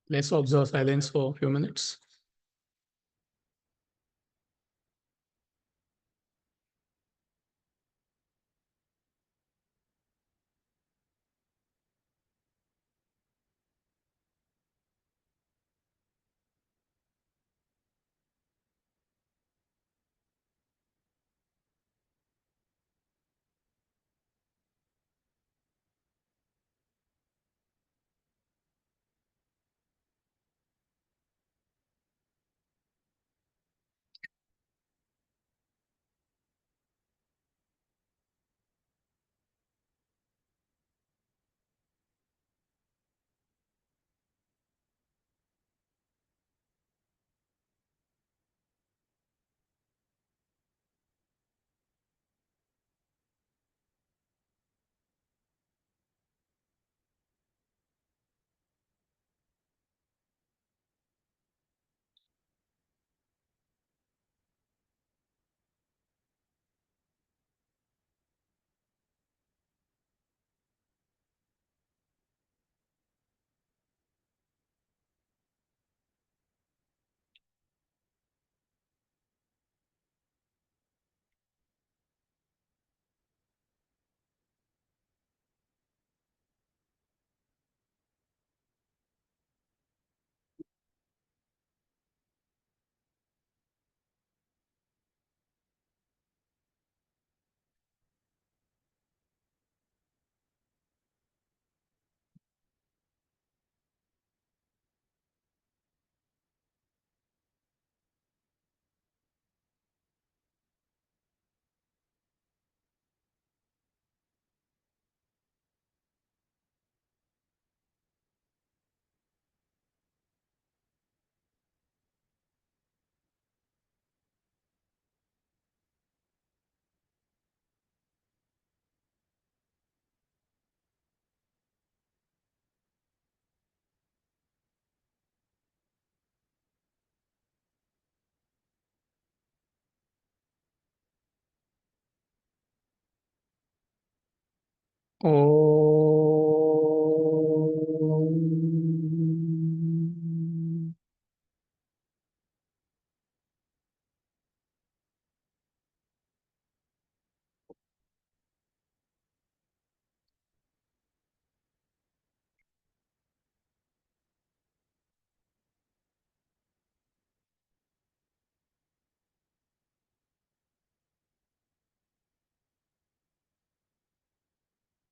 Let's observe silence for a few minutes. Om.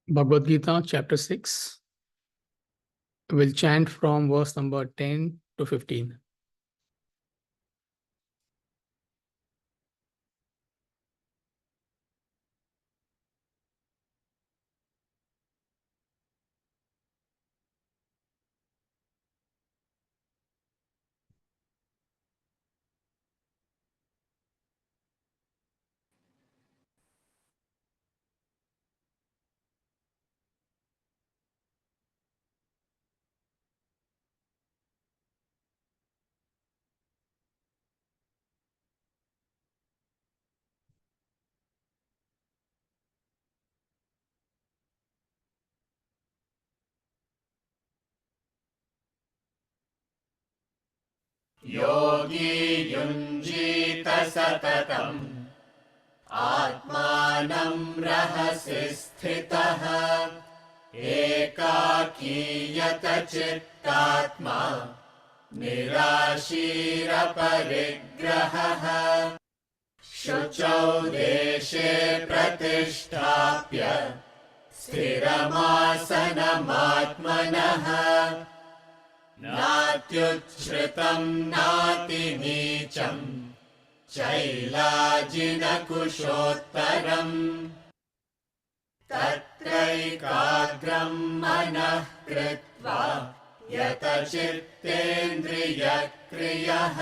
Bhagavad Gita, chapter 6. We'll chant from verse number 10 to 15. योगी युञ्जीत सततम् आत्मानं रहसि स्थितः एकाकीयत चित्तात्मा निराशीरपरिग्रहः शुचौ देशे प्रतिष्ठाप्य स्थिरमासनमात्मनः नात्युच्छ्रितं नातिनीचं चैलाजिनकुशोत्तरम् तत्रैकाग्रं मनः कृत्वा यतचित्तेन्द्रियक्रियः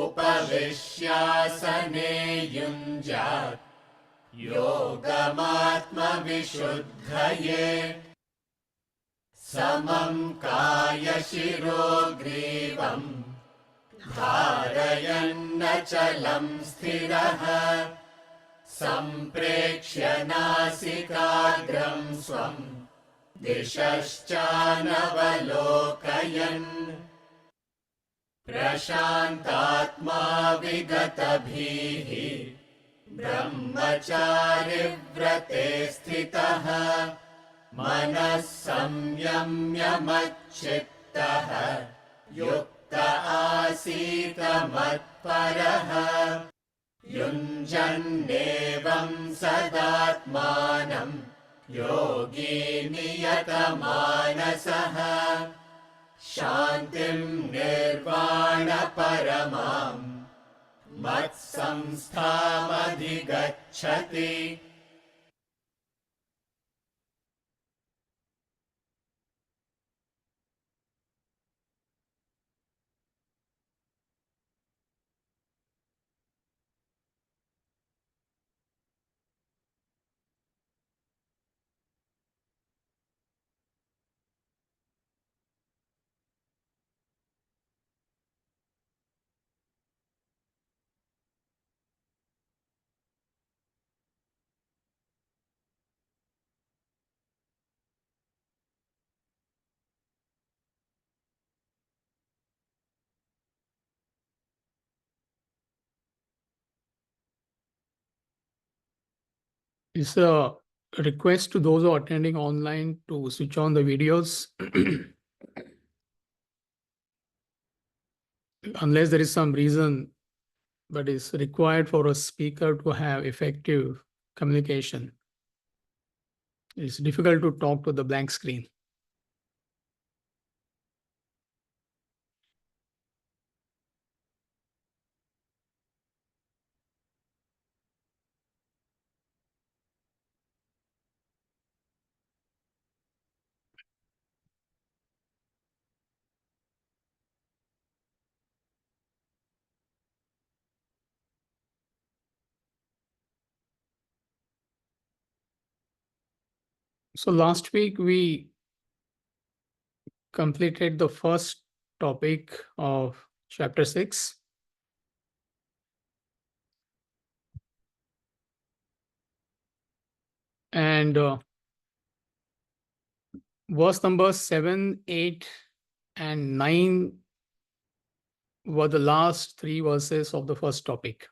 उपविश्यासने युञ्जात् योगमात्मविशुद्धये समं कायशिरो ग्रीवम् धारयन्नचलं स्थिरः सम्प्रेक्ष्य नासिकाग्रं स्वं दिशश्चानवलोकयन् प्रशान्तात्मा विगतभीः ब्रह्मचारिव्रते स्थितः मनः संयम्य मच्चित्तः युक्त आसीत मत्परः युञ्जन्नेवं सदात्मानं योगी नियतमानसः शान्तिं निर्वाणपरमां मत्संस्थामधिगच्छति. It's a request to those who are attending online to switch on the videos. Unless there is some reason that is required for a speaker to have effective communication, it's difficult to talk to the blank screen. So last week we completed the first topic of chapter 6. And verse number 7, 8, and 9 were the last 3 verses of the first topic.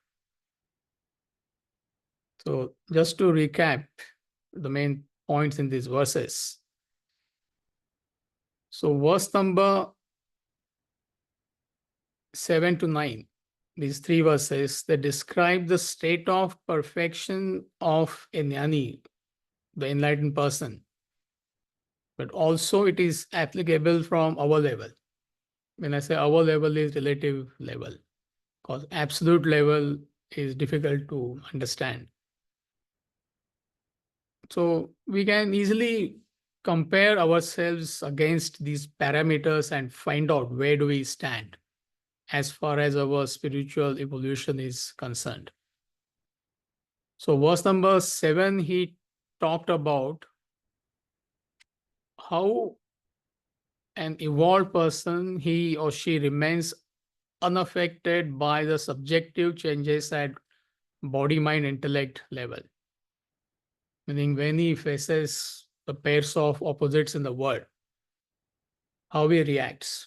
So just to recap the main points in these verses. So verse number 7 to 9, these 3 verses, they describe the state of perfection of a jnani, the enlightened person. But also it is applicable from our level. When I say our level, is relative level, because absolute level is difficult to understand. So we can easily compare ourselves against these parameters and find out where do we stand as far as our spiritual evolution is concerned. So verse number 7, he talked about how an evolved person, he or she remains unaffected by the subjective changes at body, mind, intellect level. Meaning when he faces the pairs of opposites in the world, how he reacts.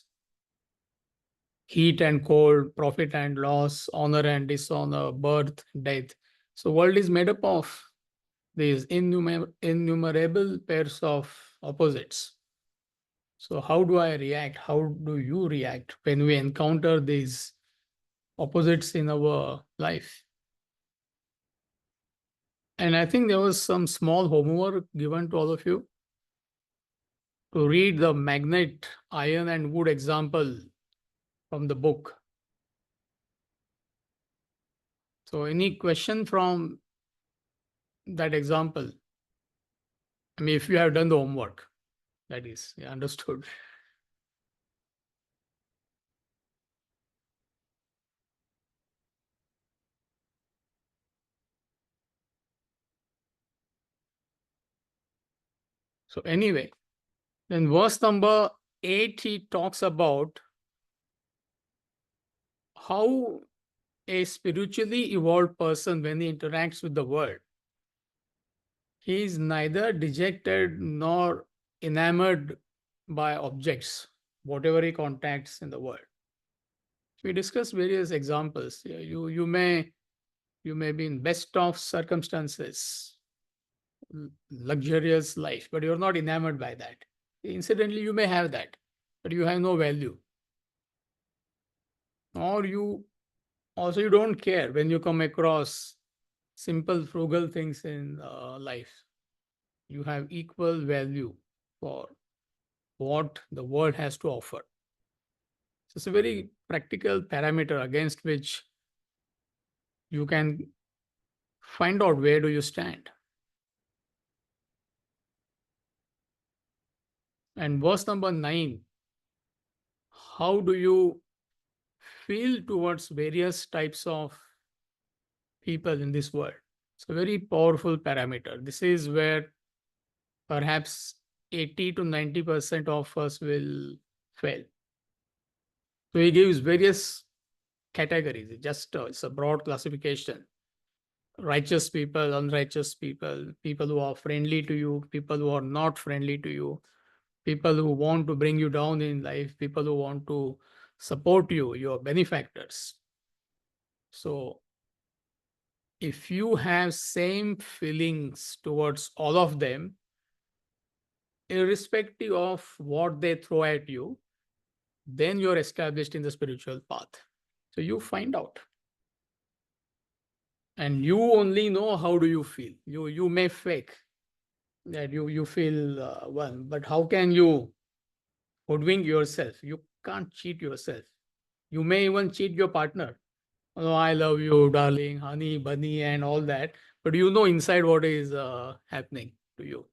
Heat and cold, profit and loss, honor and dishonor, birth, death. So world is made up of these innumerable pairs of opposites. So how do I react? How do you react when we encounter these opposites in our life? And I think there was some small homework given to all of you to read the magnet, iron, and wood example from the book. So, any question from that example? I mean, if you have done the homework, that is, understood. So, anyway, then verse number 8, he talks about how a spiritually evolved person, when he interacts with the world, he is neither dejected nor enamored by objects, whatever he contacts in the world. We discussed various examples. Yeah, you may be in best of circumstances, luxurious life, but you're not enamored by that. Incidentally, you may have that, but you have no value. Or you don't care when you come across simple, frugal things in life. You have equal value for what the world has to offer. So it's a very practical parameter against which you can find out where do you stand. And verse number 9, how do you feel towards various types of people in this world? It's a very powerful parameter. This is where perhaps 80 to 90% of us will fail. So he gives various categories. It's a broad classification. Righteous people, unrighteous people, people who are friendly to you, people who are not friendly to you, people who want to bring you down in life, people who want to support you, your benefactors. So if you have same feelings towards all of them, irrespective of what they throw at you, then you're established in the spiritual path. So you find out. And you only know how do you feel. You may fake that you feel one, but how can you hoodwink yourself? You can't cheat yourself. You may even cheat your partner. Oh, I love you, darling, honey, bunny, and all that. But you know inside what is happening to you.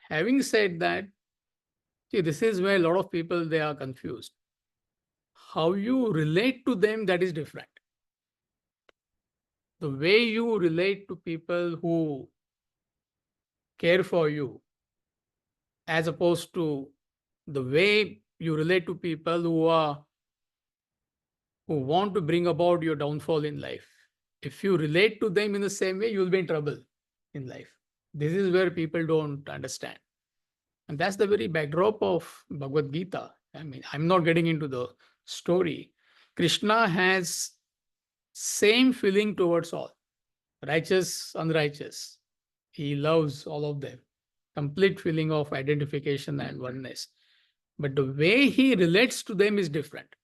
Having said that, see, this is where a lot of people they are confused. How you relate to them, that is different. The way you relate to people who care for you, as opposed to the way you relate to people who want to bring about your downfall in life. If you relate to them in the same way, you'll be in trouble in life. This is where people don't understand. And that's the very backdrop of Bhagavad Gita. I mean, I'm not getting into the story. Krishna has same feeling towards all, righteous, unrighteous. He loves all of them. Complete feeling of identification and oneness. But the way he relates to them is different.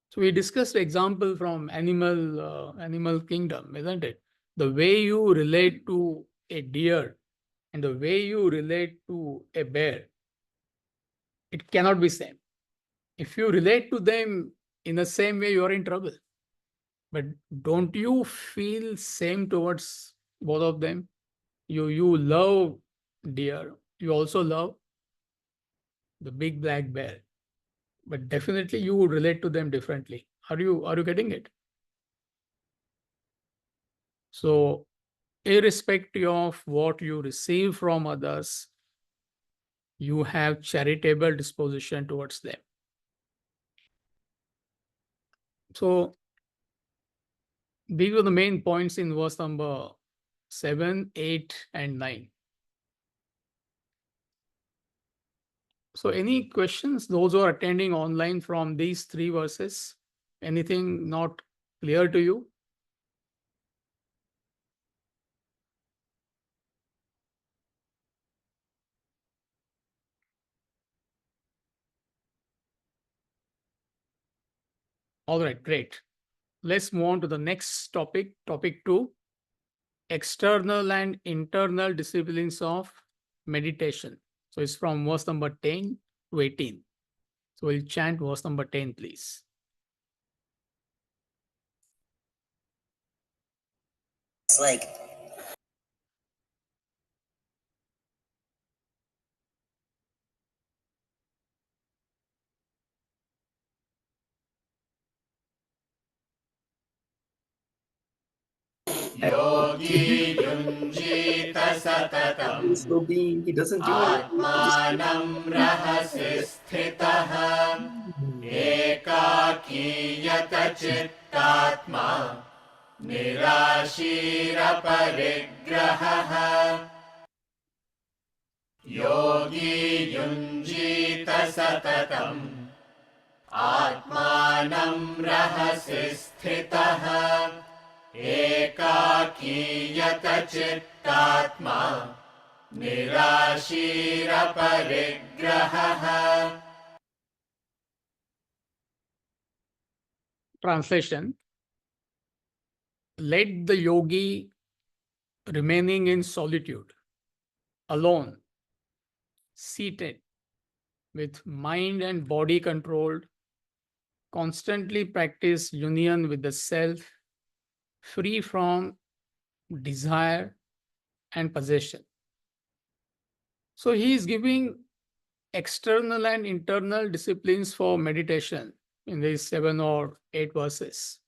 So we discussed example from animal kingdom, isn't it? The way you relate to a deer and the way you relate to a bear, it cannot be same. If you relate to them in the same way, you are in trouble. But don't you feel same towards both of them? You love deer. You also love the big black bear. But definitely you would relate to them differently. Are you getting it? So irrespective of what you receive from others, you have charitable disposition towards them. So these were the main points in verse number 7, 8, and 9. So any questions, those who are attending online from these three verses? Anything not clear to you? All right, great. Let's move on to the next topic, topic 2, external and internal disciplines of meditation. So it's from verse number 10 to 18. So we'll chant verse number 10, please. It's like योगी युञ्जीत सततम् peaceful being. He doesn't do anything. He just आत्मानं रहसि स्थितः एकाकीयत चित्तात्मा निराशीरपरिग्रहः योगी युञ्जीत सततम् आत्मानं रहसि स्थितः एकाकीयत चित्तात्मा निराशीरपरिग्रहः. Translation: let the yogi remaining in solitude, alone, seated, with mind and body controlled, constantly practice union with the self, free from desire and possession. So he is giving external and internal disciplines for meditation in these 7 or 8 verses.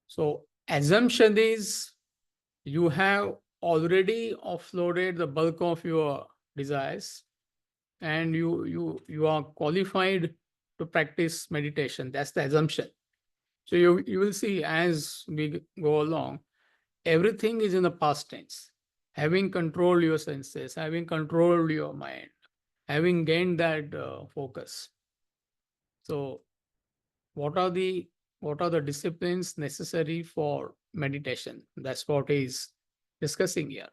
So assumption is you have already offloaded the bulk of your desires and you are qualified to practice meditation. That's the assumption. So you will see as we go along, everything is in the past tense. Having controlled your senses, having controlled your mind, having gained that focus. So what are the disciplines necessary for meditation? That's what is discussing here.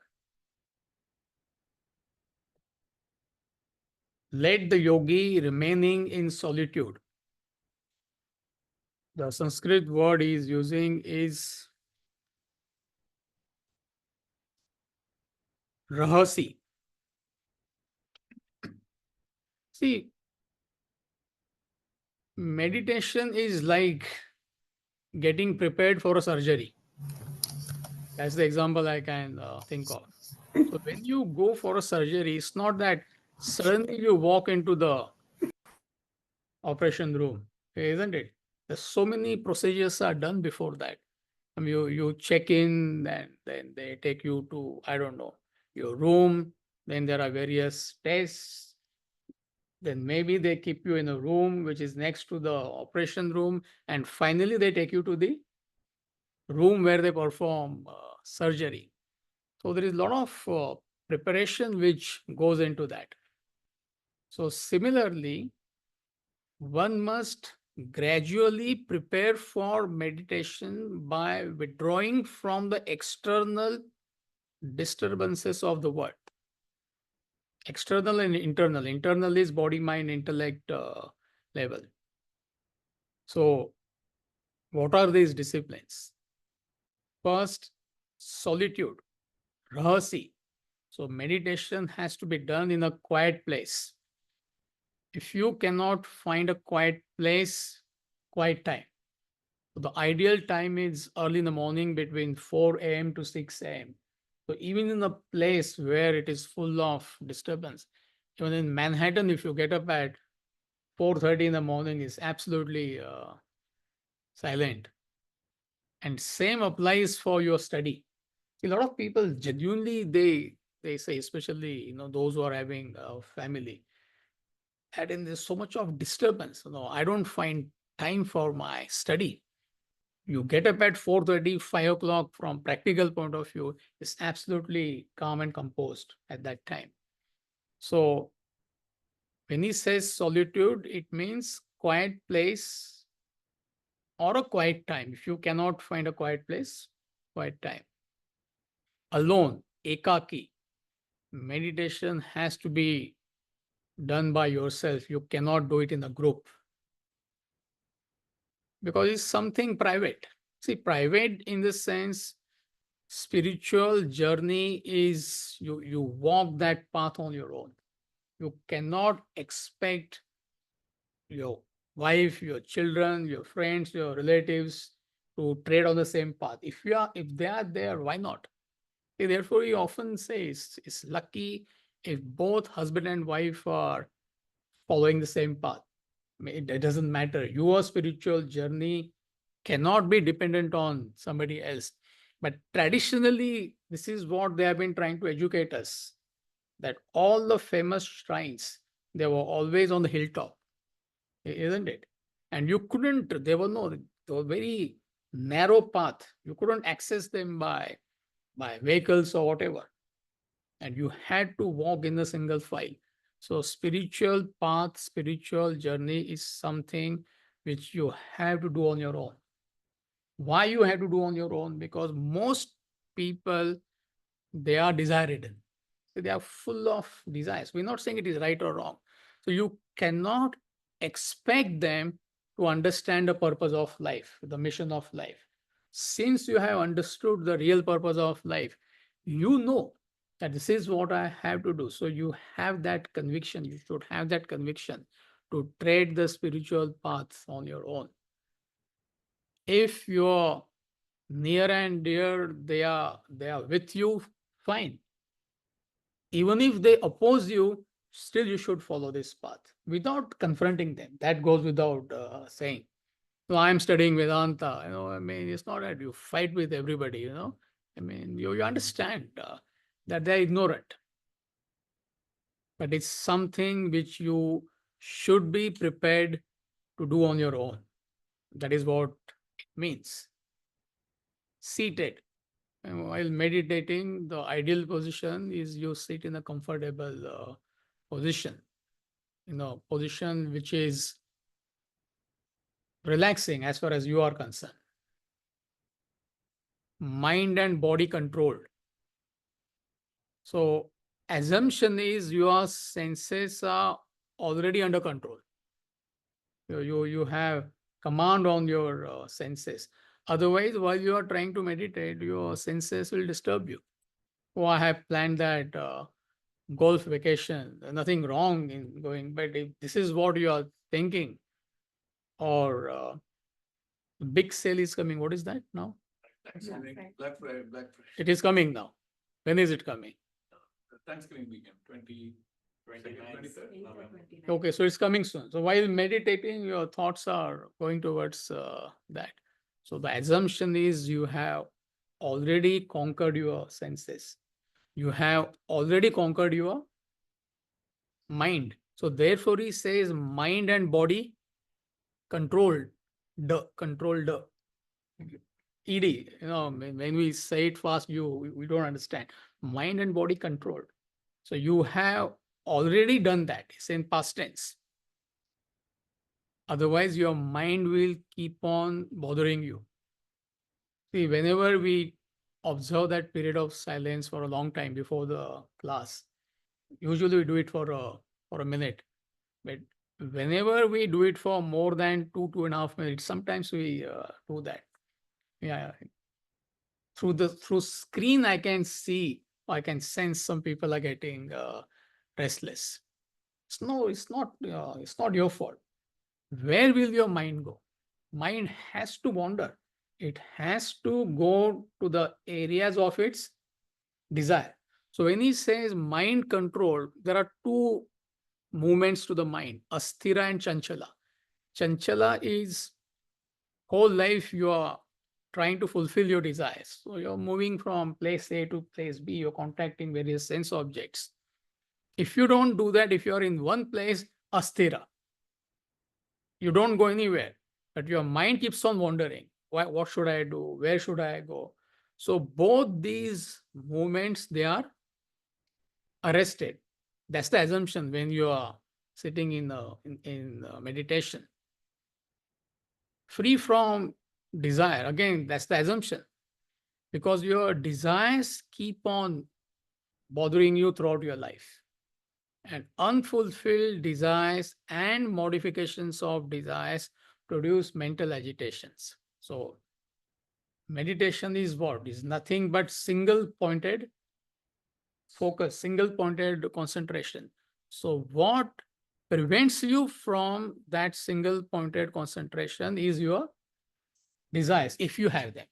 Let the yogi remaining in solitude. The Sanskrit word he is using is rahasi. See, meditation is like getting prepared for a surgery. That's the example I can think of. So when you go for a surgery, it's not that suddenly you walk into the operation room, isn't it? There's so many procedures are done before that. You check in, and then they take you to, I don't know, your room. Then there are various tests. Then maybe they keep you in a room which is next to the operation room, and finally they take you to the room where they perform surgery. So there is a lot of preparation which goes into that. So similarly, one must gradually prepare for meditation by withdrawing from the external disturbances of the world. External and internal. Internal is body, mind, intellect level. So what are these disciplines? First, solitude, rahasi. So meditation has to be done in a quiet place. If you cannot find a quiet place, quiet time. So the ideal time is early in the morning between 4 a.m. to 6 a.m. So even in a place where it is full of disturbance, even in Manhattan, if you get up at 4:30 in the morning, is absolutely silent. And same applies for your study. A lot of people genuinely they say, especially those who are having a family, and then there's so much of disturbance. I don't find time for my study. You get up at 4:30, 5 o'clock from practical point of view, is absolutely calm and composed at that time. So when he says solitude, it means quiet place or a quiet time. If you cannot find a quiet place, quiet time. Alone, ekaki. Meditation has to be done by yourself. You cannot do it in a group because it's something private. See, private in the sense, spiritual journey is you walk that path on your own. You cannot expect your wife, your children, your friends, your relatives to trade on the same path. If they are there, why not? Therefore, he often says it's lucky if both husband and wife are following the same path. It doesn't matter. Your spiritual journey cannot be dependent on somebody else. But traditionally, this is what they have been trying to educate us, that all the famous shrines, they were always on the hilltop, isn't it? And you couldn't, they were very narrow path. You couldn't access them by vehicles or whatever. and you had to walk in a single file. So, spiritual path, spiritual journey is something which you have to do on your own. Why you have to do on your own? Because most people, they are desire ridden. So they are full of desires. We're not saying it is right or wrong. So you cannot expect them to understand the purpose of life, the mission of life. Since you have understood the real purpose of life, you know that this is what I have to do. So you have that conviction. You should have that conviction to tread the spiritual path on your own. If you're near and dear, they are with you, fine. Even if they oppose you, still you should follow this path without confronting them. That goes without saying. So I'm studying Vedanta. I mean, it's not that you fight with everybody. I mean, you understand that they're ignorant, but it's something which you should be prepared to do on your own. That is what it means. Seated. And while meditating, the ideal position is you sit in a comfortable position, position which is relaxing as far as you are concerned. Mind and body controlled. So, assumption is your senses are already under control. You have command on your senses. Otherwise, while you are trying to meditate, your senses will disturb you. Oh, I have planned that golf vacation. Nothing wrong in going, but if this is what you are thinking, or big sale is coming. What is that now? Thanksgiving, Black Friday, Black Friday. It is coming now. When is it coming? Thanksgiving weekend, 23rd. Okay, so it's coming soon. So while meditating, your thoughts are going towards that. So the assumption is you have already conquered your senses. You have already conquered your mind. So therefore, he says mind and body controlled. The controlled. ED, when we say it fast, we don't understand. Mind and body controlled. So you have already done that. It's in past tense. Otherwise, your mind will keep on bothering you. See, whenever we observe that period of silence for a long time before the class, usually we do it for a minute. But whenever we do it for more than 2.5 minutes, sometimes we do that. Yeah, through screen I can see, I can sense some people are getting restless. It's not your fault. Where will your mind go? Mind has to wander. It has to go to the areas of its desire. So when he says mind control, there are two movements to the mind, asthira and chanchala. Chanchala is whole life you are trying to fulfill your desires. So you're moving from place A to place B, you're contacting various sense objects. If you don't do that, if you're in one place, asthira, you don't go anywhere, but your mind keeps on wandering. What should I do? Where should I go? So both these movements, they are arrested. That's the assumption when you are sitting in meditation. Free from desire. Again, that's the assumption. Because your desires keep on bothering you throughout your life. And unfulfilled desires and modifications of desires produce mental agitations. So, meditation is what? Is nothing but single pointed focus, single pointed concentration. So, what prevents you from that single pointed concentration is your desires, if you have them.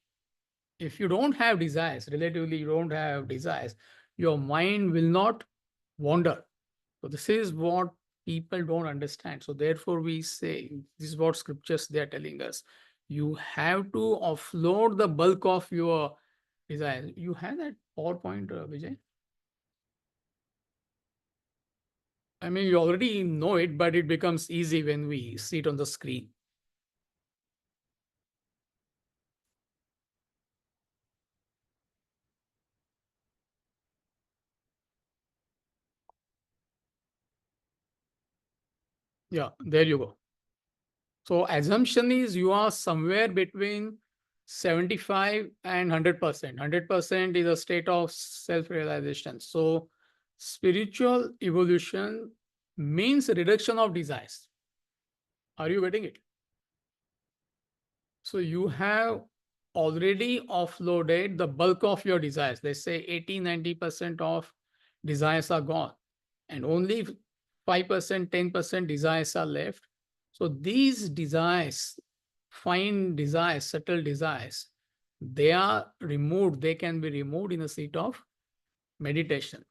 If you don't have desires, relatively, you don't have desires, your mind will not wander. So this is what people don't understand. So therefore, we say this is what scriptures they are telling us. You have to offload the bulk of your desires. You have that PowerPoint, Vijay? I mean, you already know it, but it becomes easy when we see it on the screen. Yeah, there you go. So assumption is you are somewhere between 75 and 100%. 100% is a state of self-realization. So spiritual evolution means reduction of desires. Are you getting it? So you have already offloaded the bulk of your desires. They say 80-90% of desires are gone, and only 5%, 10% desires are left. So these desires, fine desires, subtle desires, they are removed. They can be removed in a seat of meditation.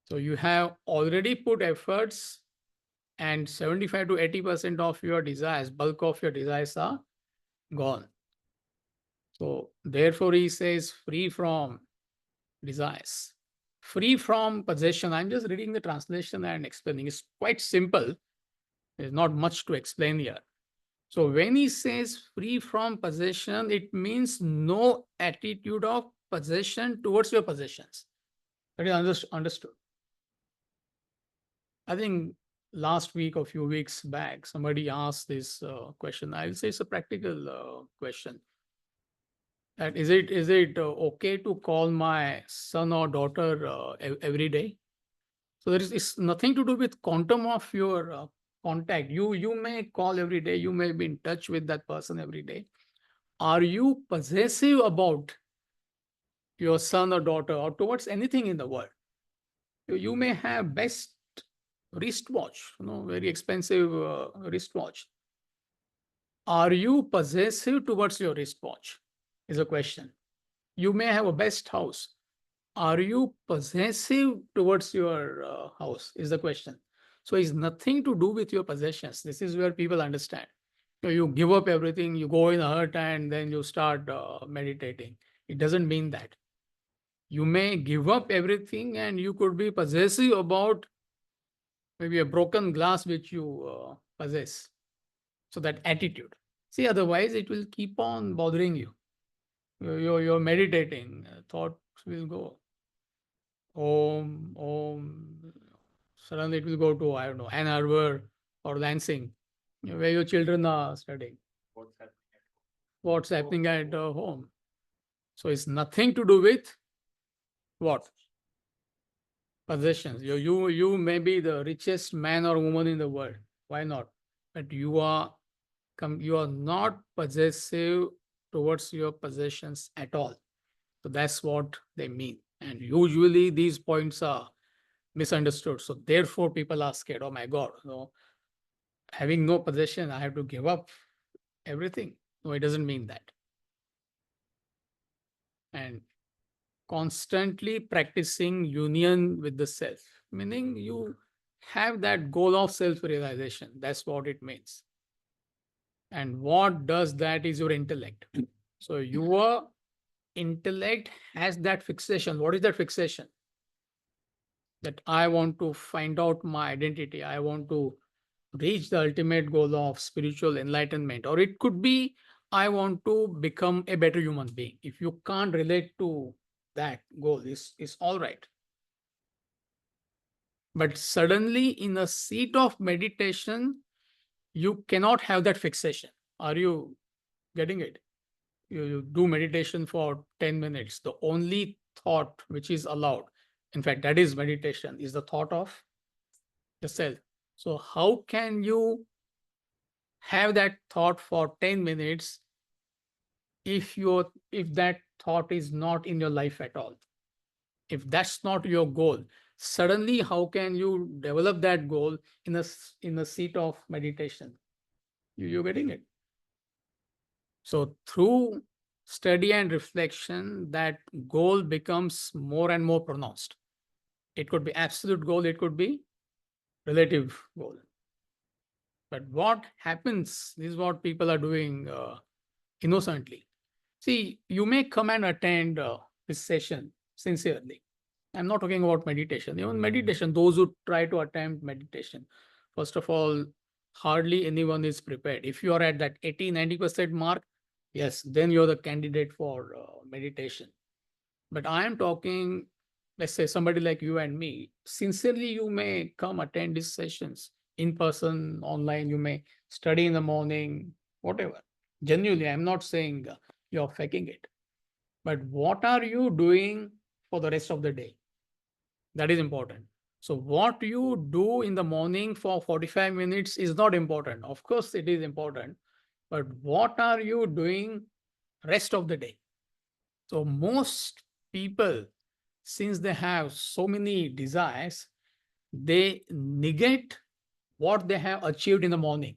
So you have already put efforts, and 75 to 80% of your desires, bulk of your desires are gone. So therefore he says free from desires, free from possession. I'm just reading the translation and explaining. It's quite simple. There's not much to explain here. So when he says free from possession, it means no attitude of possession towards your possessions. That is understood. I think last week or few weeks back, somebody asked this question. I'll say it's a practical question. That is it okay to call my son or daughter every day? So there is it's nothing to do with quantum of your contact. You may call every day. You may be in touch with that person every day. Are you possessive about your son or daughter or towards anything in the world? You may have best wristwatch, very expensive wristwatch. Are you possessive towards your wristwatch? Is a question. You may have a best house. Are you possessive towards your house? Is the question. So it's nothing to do with your possessions. This is where people understand. You give up everything, you go in a hut, and then you start meditating. It doesn't mean that. You may give up everything, and you could be possessive about maybe a broken glass which you possess. So that attitude. See, otherwise it will keep on bothering you. You're meditating, thoughts will go. Om. Suddenly it will go to, I don't know, Ann Arbor or Lansing, where your children are studying. What's happening at home? So it's nothing to do with what? Possessions. You may be the richest man or woman in the world. Why not? But you are not possessive towards your possessions at all. So that's what they mean. And usually these points are misunderstood. So therefore people are scared. Oh my God, having no possession, I have to give up everything. No, it doesn't mean that. And constantly practicing union with the self, meaning you have that goal of self-realization. That's what it means. And what does that is your intellect. So your intellect has that fixation. What is that fixation? That I want to find out my identity. I want to reach the ultimate goal of spiritual enlightenment. Or it could be, I want to become a better human being. If you can't relate to that goal, is all right. But suddenly in a seat of meditation, you cannot have that fixation. Are you getting it? You do meditation for 10 minutes. The only thought which is allowed, in fact, that is meditation, is the thought of the self. So how can you have that thought for 10 minutes if that thought is not in your life at all? If that's not your goal, suddenly how can you develop that goal in a seat of meditation? You're getting it? So through study and reflection, that goal becomes more and more pronounced. It could be absolute goal, it could be relative goal. But what happens, this is what people are doing innocently. See, you may come and attend this session sincerely. I'm not talking about meditation. Even meditation, those who try to attempt meditation, first of all, hardly anyone is prepared. If you are at that 80-90% mark, yes, then you're the candidate for meditation. But I am talking, let's say somebody like you and me, sincerely, you may come attend these sessions in person, online, you may study in the morning, whatever. Genuinely, I'm not saying you're faking it. But what are you doing for the rest of the day? That is important. So, what you do in the morning for 45 minutes is not important. Of course, it is important. But what are you doing rest of the day? So, most people, since they have so many desires, they negate what they have achieved in the morning.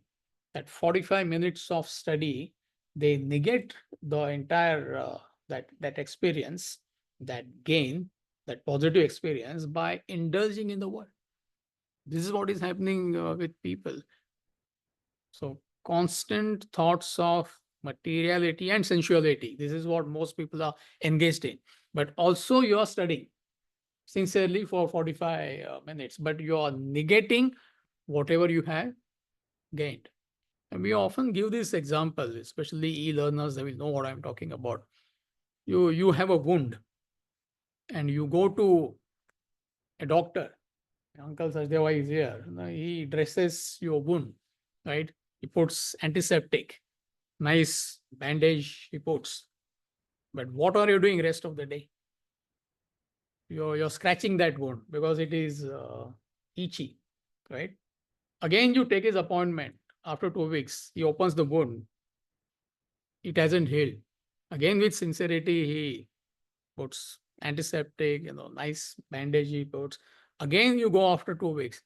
That 45 minutes of study, they negate the entire that experience, that gain, that positive experience by indulging in the world. This is what is happening with people. So constant thoughts of materiality and sensuality, this is what most people are engaged in. But also you are studying sincerely for 45 minutes, but you are negating whatever you have gained. And we often give this example, especially e-learners, they will know what I'm talking about. You have a wound and you go to a doctor. Uncle Sachdeva is here. He dresses your wound, right? He puts antiseptic, nice bandage he puts. But what are you doing rest of the day? You're scratching that wound because it is itchy, right? Again, you take his appointment after 2 weeks. He opens the wound. It hasn't healed. Again, with sincerity, he puts antiseptic, nice bandage he puts. Again, you go after 2 weeks.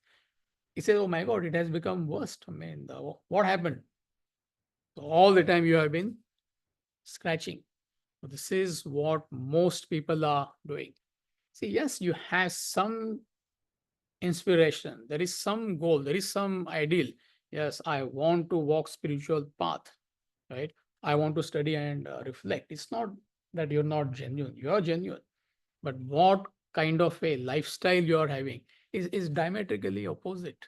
He says, "Oh my God, it has become worse. I mean, what happened?" So all the time you have been scratching. So this is what most people are doing. See, yes, you have some inspiration. There is some goal. There is some ideal. Yes, I want to walk spiritual path, right? I want to study and reflect. It's not that you're not genuine. You are genuine. But what kind of a lifestyle you are having is diametrically opposite.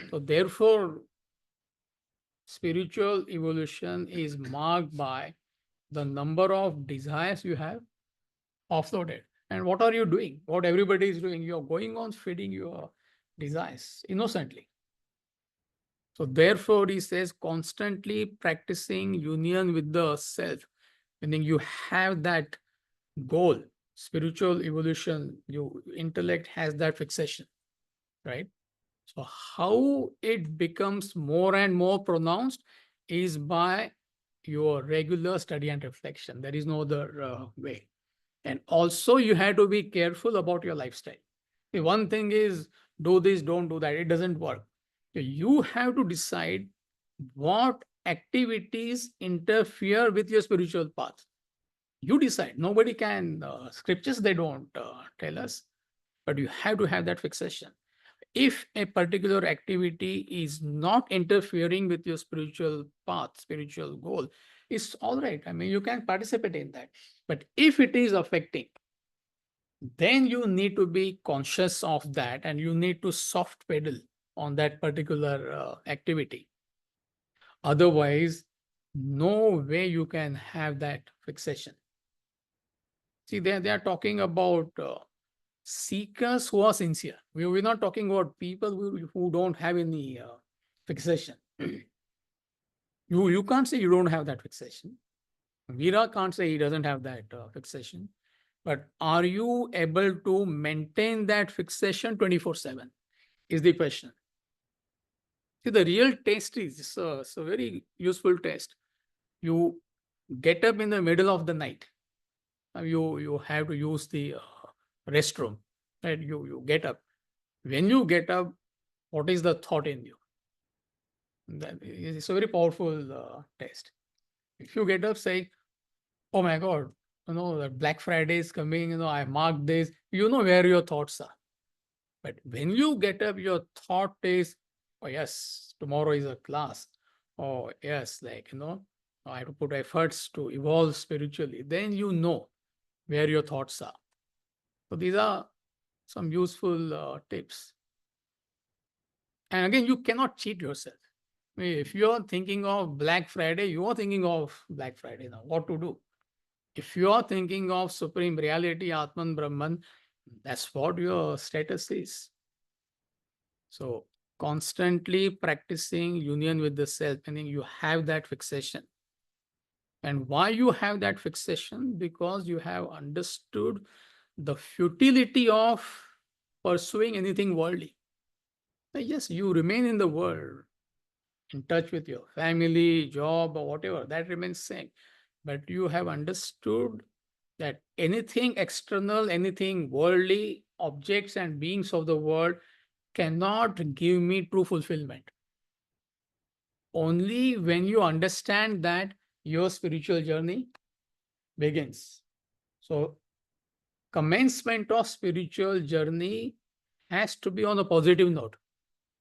So therefore, spiritual evolution is marked by the number of desires you have offloaded. And what are you doing? What everybody is doing, you're going on feeding your desires innocently. So therefore, he says constantly practicing union with the self, meaning you have that goal, spiritual evolution, your intellect has that fixation, right? So how it becomes more and more pronounced is by your regular study and reflection. There is no other way. And also you have to be careful about your lifestyle. The one thing is do this, don't do that. It doesn't work. So you have to decide what activities interfere with your spiritual path. You decide. Nobody can, scriptures, they don't tell us, but you have to have that fixation. If a particular activity is not interfering with your spiritual path, spiritual goal, it's all right. I mean, you can participate in that. But if it is affecting, then you need to be conscious of that and you need to soft pedal on that particular activity. Otherwise, no way you can have that fixation. See, they are talking about seekers who are sincere. We're not talking about people who don't have any fixation. You can't say you don't have that fixation. Veera can't say he doesn't have that fixation. But are you able to maintain that fixation 24/7? Is the question. See, the real test is it's a very useful test. You get up in the middle of the night. You have to use the restroom, right? You get up. When you get up, what is the thought in you? That is a very powerful test. If you get up, say, "Oh my God, that Black Friday is coming. I marked this." You know where your thoughts are. But when you get up, your thought is, "Oh yes, tomorrow is a class. Oh yes, I have to put efforts to evolve spiritually." Then you know where your thoughts are. So these are some useful tips. And again, you cannot cheat yourself. I mean, if you're thinking of Black Friday, you are thinking of Black Friday now. What to do? If you are thinking of Supreme Reality, Atman Brahman, that's what your status is. So constantly practicing union with the self, meaning you have that fixation. And why you have that fixation? Because you have understood the futility of pursuing anything worldly. Yes, you remain in the world, in touch with your family, job, or whatever, that remains same. But you have understood that anything external, anything worldly, objects and beings of the world cannot give me true fulfillment. Only when you understand that, your spiritual journey begins. So, commencement of spiritual journey has to be on a positive note.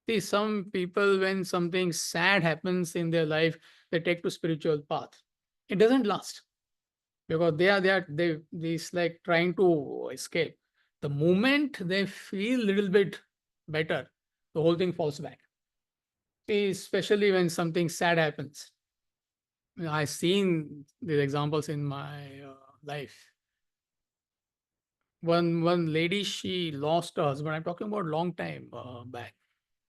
See, some people, when something sad happens in their life, they take to spiritual path. It doesn't last because it's like trying to escape. The moment they feel a little bit better, the whole thing falls back. See, especially when something sad happens. I've seen these examples in my life. One lady, she lost her husband. I'm talking about long time back,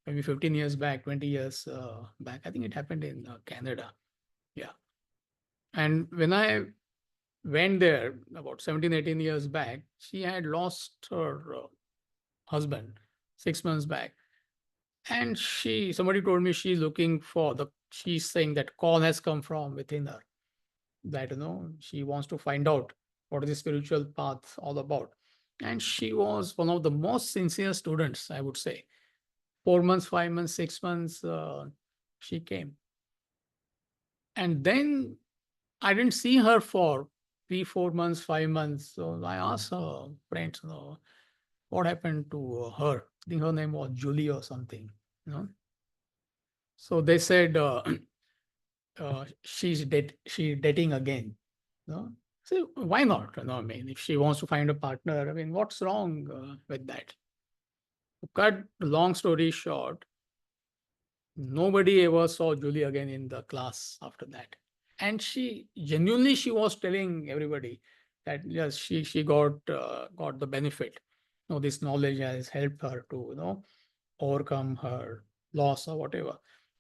maybe 15 years back, 20 years back. I think it happened in Canada. Yeah. And when I went there about 17, 18 years back, she had lost her husband 6 months back. And somebody told me she's saying that call has come from within her, that, she wants to find out what is the spiritual path all about. And she was one of the most sincere students, I would say. 4 months, 5 months, 6 months, she came. And then I didn't see her for 3, 4 months, 5 months. So I asked her friends, what happened to her. I think her name was Julie or something. You know. So they said she's dead. She's dating again. So why not? I mean, if she wants to find a partner, I mean, what's wrong with that? To cut the long story short, nobody ever saw Julie again in the class after that. And she was telling everybody that yes, she got the benefit. This knowledge has helped her to overcome her loss or whatever.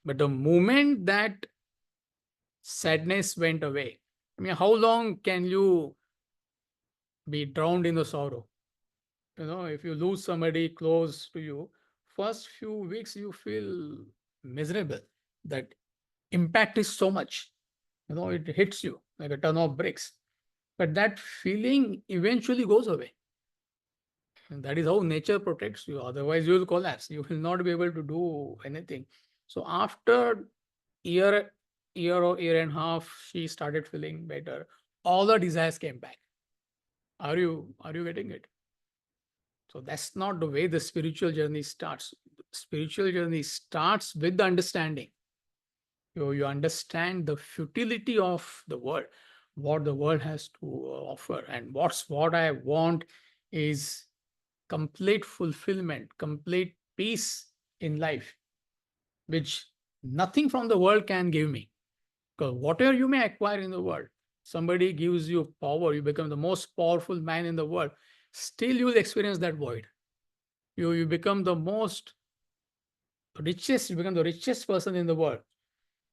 But the moment that sadness went away, I mean, how long can you be drowned in the sorrow? If you lose somebody close to you, first few weeks you feel miserable. That impact is so much, it hits you like a ton of bricks. But that feeling eventually goes away. And that is how nature protects you. Otherwise, you will collapse. You will not be able to do anything. So after year, year and a half, she started feeling better. All the desires came back. Are you getting it? So that's not the way the spiritual journey starts. Spiritual journey starts with the understanding. You understand the futility of the world, what the world has to offer, and what I want is complete fulfillment, complete peace in life, which nothing from the world can give me. Because whatever you may acquire in the world, somebody gives you power, you become the most powerful man in the world, still you will experience that void. You become the richest person in the world.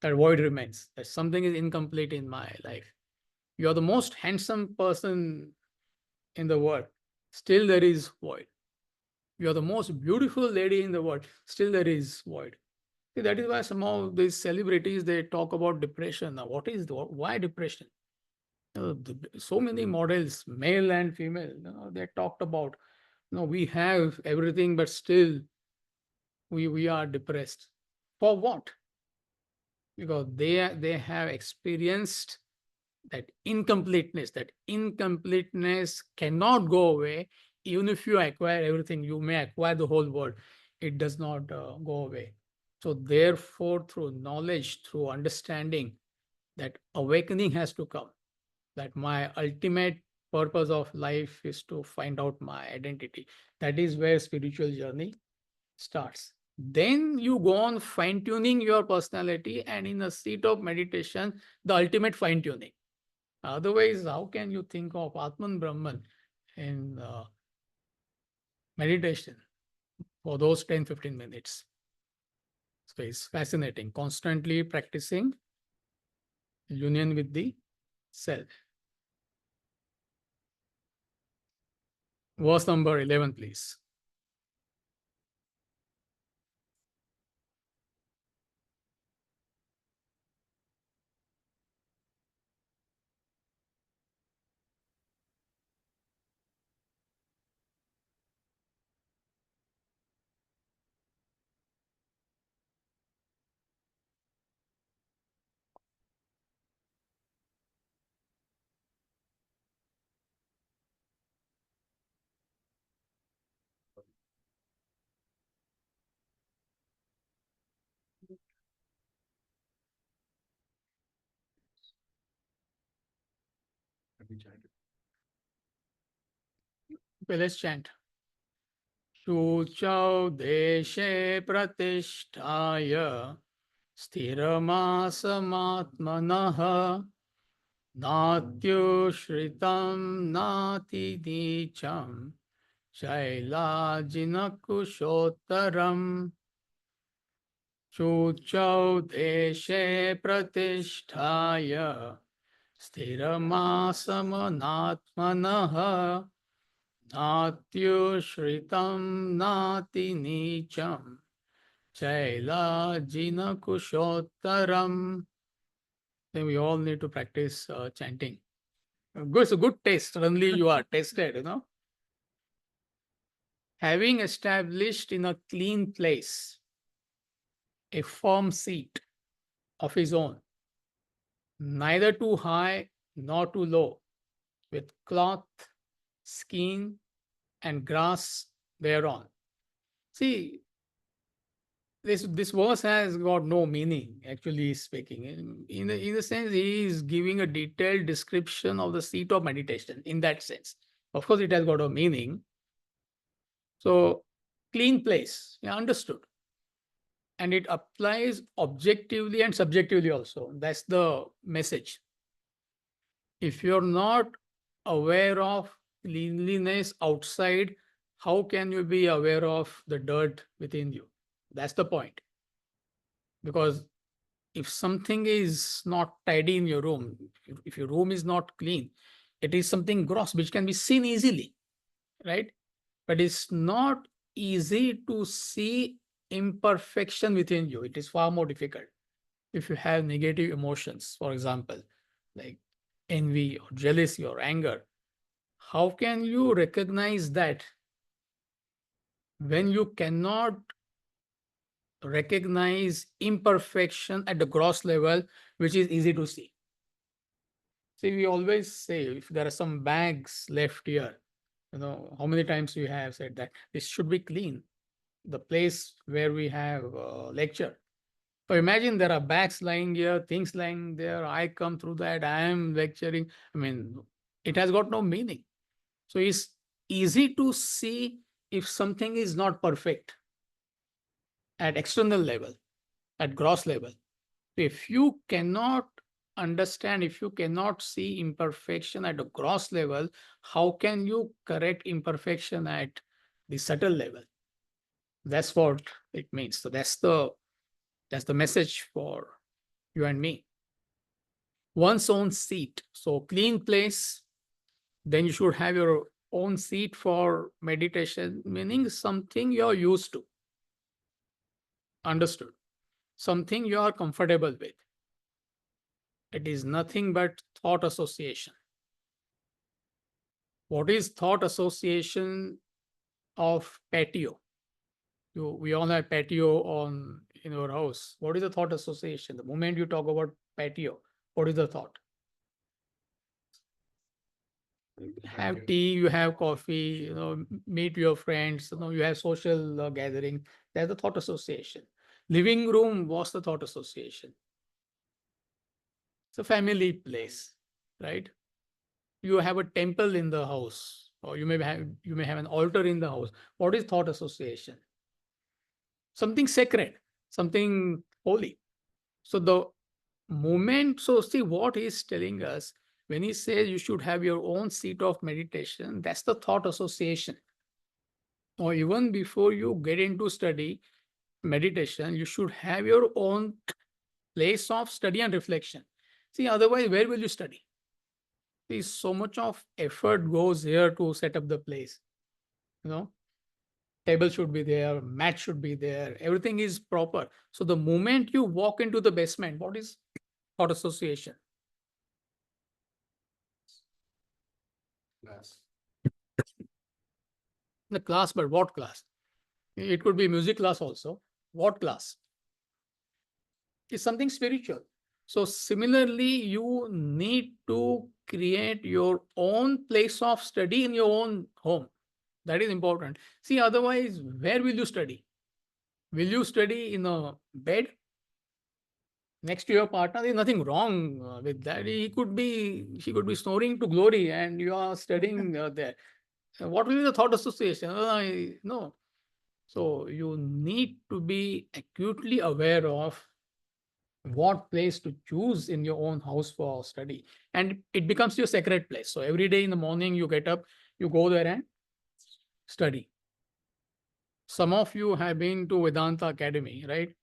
That void remains. That something is incomplete in my life. You are the most handsome person in the world. Still there is void. You are the most beautiful lady in the world. Still there is void. See, that is why some of these celebrities, they talk about depression. Now, why depression? So many models, male and female, they talked about, we have everything, but still we are depressed. For what? Because they have experienced that incompleteness cannot go away. Even if you acquire everything, you may acquire the whole world, it does not go away. So therefore, through knowledge, through understanding, that awakening has to come, that my ultimate purpose of life is to find out my identity. That is where spiritual journey starts. Then you go on fine tuning your personality, and in a seat of meditation, the ultimate fine tuning. Otherwise, how can you think of Atman Brahman in meditation for those 10, 15 minutes? So it's fascinating. Constantly practicing union with the self. Verse number 11, please. Okay, let's chant. शुचौ देशे प्रतिष्ठाय स्थिरमासमात्मनः नात्युश्रितं नातिनीचं शैलाजिनकुशोत्तरम् शुचौ देशे प्रतिष्ठाय स्थिरमासमनात्मनः नात्युश्रितं नातिनीचं शैलाजिनकुशोत्तरम्. Then we all need to practice chanting. Good, so good taste. Suddenly you are tasted, Having established in a clean place a firm seat of his own, neither too high nor too low, with cloth, skin, and grass thereon. See, this verse has got no meaning, actually speaking. In the sense, he is giving a detailed description of the seat of meditation in that sense. Of course, it has got a meaning. So, clean place, yeah, understood. And it applies objectively and subjectively also. That's the message. If you're not aware of cleanliness outside, how can you be aware of the dirt within you? That's the point. Because if something is not tidy in your room, if your room is not clean, it is something gross which can be seen easily, right? But it's not easy to see imperfection within you. It is far more difficult. If you have negative emotions, for example, like envy or jealousy or anger, how can you recognize that when you cannot recognize imperfection at the gross level, which is easy to see? See, we always say if there are some bags left here, how many times we have said that this should be clean, the place where we have lecture. So imagine there are bags lying here, things lying there. I come through that, I am lecturing. I mean, it has got no meaning. So it's easy to see if something is not perfect at external level, at gross level. If you cannot understand, if you cannot see imperfection at a gross level, how can you correct imperfection at the subtle level? That's what it means. So that's the message for you and me. One's own seat. So clean place, then you should have your own seat for meditation, meaning something you're used to. Understood. Something you are comfortable with. It is nothing but thought association. What is thought association of patio? We all have patio in our house. What is the thought association? The moment you talk about patio, what is the thought? Have tea, you have coffee, meet your friends, you have social gathering. That's the thought association. Living room was the thought association. It's a family place, right? You have a temple in the house, or you may have an altar in the house. What is thought association? Something sacred, something holy. So the moment, so see what he's telling us when he says you should have your own seat of meditation, that's the thought association. Or even before you get into study, meditation, you should have your own place of study and reflection. See, otherwise, where will you study? See, so much of effort goes here to set up the place. You know, table should be there, mat should be there, everything is proper. So the moment you walk into the basement, what is thought association? Class. The class, but what class? It could be music class also. What class? It's something spiritual. So similarly, you need to create your own place of study in your own home. That is important. See, otherwise, where will you study? Will you study in a bed next to your partner? There's nothing wrong with that. She could be snoring to glory, and you are studying there. What will be the thought association? No. So you need to be acutely aware of what place to choose in your own house for study, and it becomes your sacred place. So every day in the morning you get up, you go there and study. Some of you have been to Vedanta Academy, right?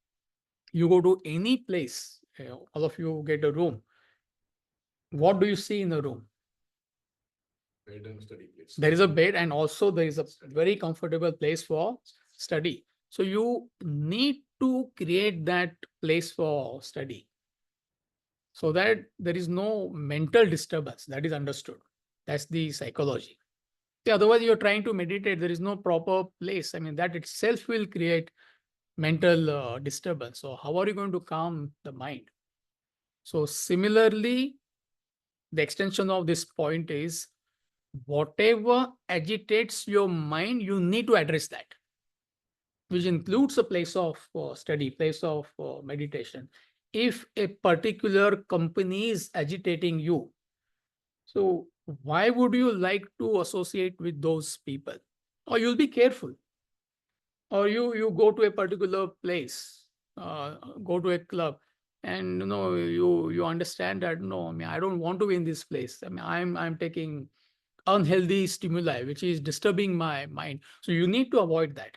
You go to any place, all of you get a room. What do you see in the room? Bed and study place. There is a bed, and also there is a very comfortable place for study. So you need to create that place for study so that there is no mental disturbance. That is understood. That's the psychology. See, otherwise, you're trying to meditate, there is no proper place. I mean, that itself will create mental disturbance. So, how are you going to calm the mind? So, similarly, the extension of this point is whatever agitates your mind, you need to address that, which includes a place of study, place of meditation. If a particular company is agitating you, so why would you like to associate with those people? Or you'll be careful. Or you go to a particular place, go to a club, and you understand that no, I mean, I don't want to be in this place. I mean, I'm taking unhealthy stimuli, which is disturbing my mind. So you need to avoid that.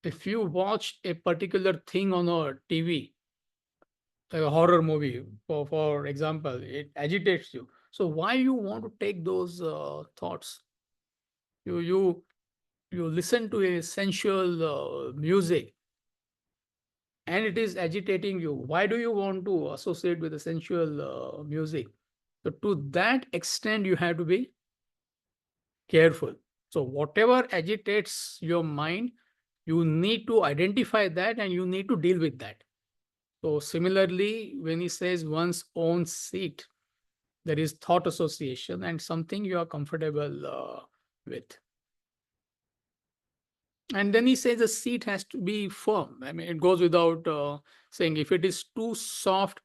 If you watch a particular thing on a TV, a horror movie, for example, it agitates you. So why you want to take those thoughts? You listen to a sensual music, and it is agitating you. Why do you want to associate with the sensual music? So to that extent, you have to be careful. So whatever agitates your mind, you need to identify that and you need to deal with that. So similarly, when he says one's own seat, there is thought association and something you are comfortable with. And then he says the seat has to be firm. I mean, it goes without saying, if it is too soft,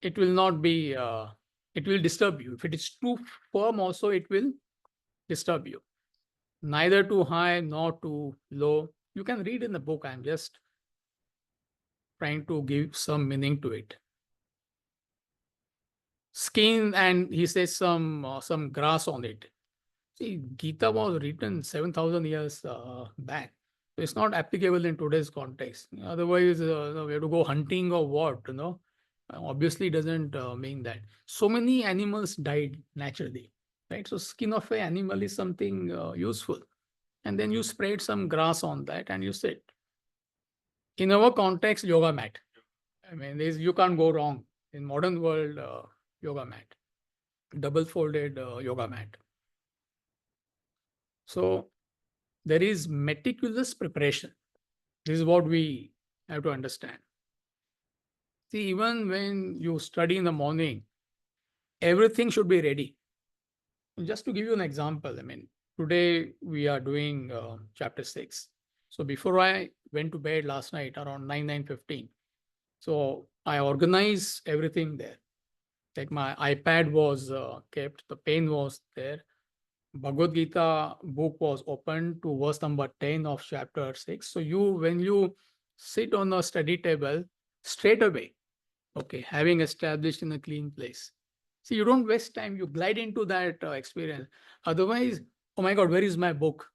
it will not be, it will disturb you. If it is too firm, also, it will disturb you. Neither too high nor too low. You can read in the book. I'm just trying to give some meaning to it. Skin, and he says some grass on it. See, Gita was written 7,000 years back. So it's not applicable in today's context. Otherwise, we have to go hunting or what, obviously doesn't mean that. So many animals died naturally, right? So skin of an animal is something useful. And then you spread some grass on that and you sit. In our context, yoga mat. I mean, you can't go wrong. In modern world, yoga mat. Double folded yoga mat. So there is meticulous preparation. This is what we have to understand. See, even when you study in the morning, everything should be ready. Just to give you an example, I mean, today we are doing chapter 6. So before I went to bed last night around 9:15, so I organized everything there. Like my iPad was kept, the pen was there, Bhagavad Gita book was open to verse number 10 of chapter 6. So when you sit on a study table, straight away, okay, having established in a clean place. See, you don't waste time, you glide into that experience. Otherwise, oh my God, where is my book?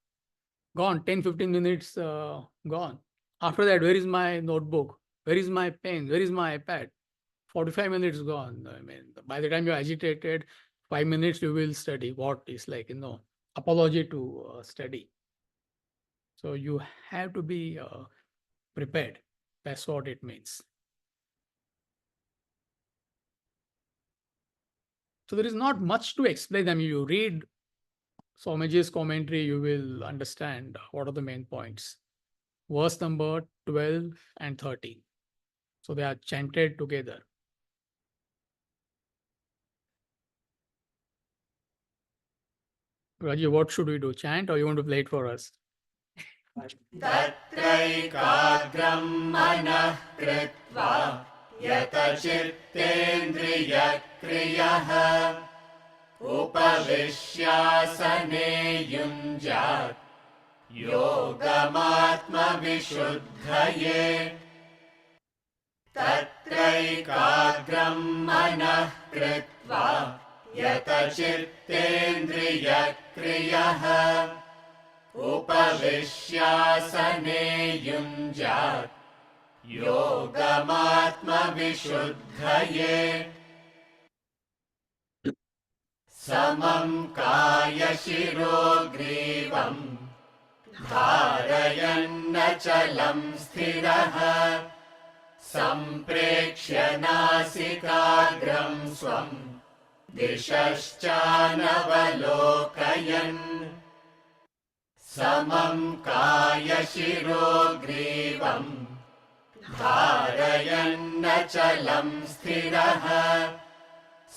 Gone, 10, 15 minutes gone. After that, where is my notebook? Where is my pen? Where is my iPad? 45 minutes gone. I mean, by the time you're agitated, 5 minutes you will study what is like, apology to study. So you have to be prepared. That's what it means. So there is not much to explain. I mean, you read Swamiji's commentary, you will understand what are the main points. Verse number 12 and 13. So they are chanted together. Raji, what should we do? Chant or you want to play it for us? तत्रैकाग्रं मनः कृत्वा यतचित्तेन्द्रियक्रियः उपविश्यासने युञ्जात् योगमात्मविशुद्धये तत्रैकाग्रं मनः कृत्वा यतचित्तेन्द्रियक्रियः उपविश्यासने युञ्जात् योगमात्मविशुद्धये समं कायशिरो ग्रीवं धारयन्नचलं स्थिरः सम्प्रेक्ष्य नासिकाग्रं स्वं दिशश्चानवलोकयन् समं कायशिरो ग्रीवं धारयन्नचलं स्थिरः